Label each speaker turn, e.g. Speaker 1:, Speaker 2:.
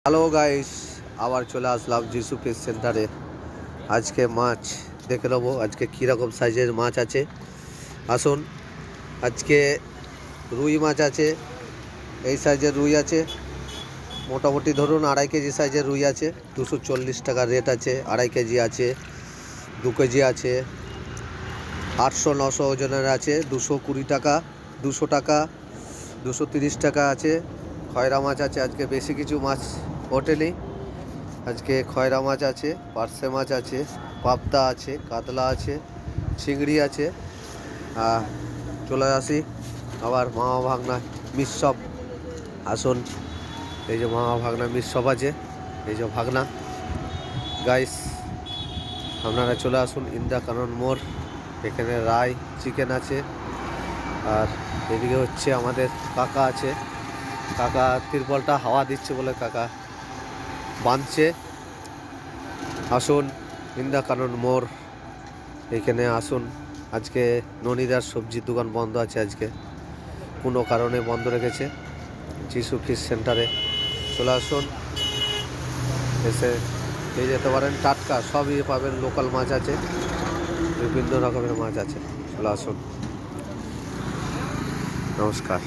Speaker 1: Hello guys, আবার চলে আসলাম যিশু ফিশ সেন্টারে। আজকে মাছ দেখে নেবো, আজকে কীরকম সাইজের মাছ আছে। আসুন, আজকে রুই মাছ আছে। এই সাইজের রুই আছে, মোটামুটি ধরুন 2.5 কেজি সাইজের রুই আছে। 240 টাকা রেট আছে। 2.5 কেজি আছে, 2 কেজি আছে, 800-900 ওজনের আছে। 220 টাকা, 200 টাকা, 230 টাকা আছে। খয়রা মাছ আছে, আজকে বেশি কিছু মাছ ওঠেনি। আজকে খয়রা মাছ আছে, পার্সে মাছ আছে, পাবদা আছে, কাতলা আছে, চিংড়ি আছে। চলে আসি আবার মামা ভাগনা মিসসব। আসুন, এই যে মামা ভাগনা মিসসব আছে, এই যে ভাগনা। গাইস, আপনারা চলে আসুন ইন্দা কানন মোড়। এখানে রাই চিকেন আছে। আর এদিকে হচ্ছে আমাদের কাকা আছে। কাকা তিরপলটা হাওয়া দিচ্ছে বলে কাকা বাঁধছে। আসুন ইন্দা কানন মোড়, এখানে আসুন। আজকে ননিদার সবজির দোকান বন্ধ আছে, আজকে কোনো কারণে বন্ধ রেখেছে। যিশু ফিশ সেন্টারে চলে আসুন, এসে পেয়ে যেতে পারেন। টাটকা সবই পাবেন, লোকাল মাছ আছে, বিভিন্ন রকমের মাছ আছে। চলে আসুন, নমস্কার।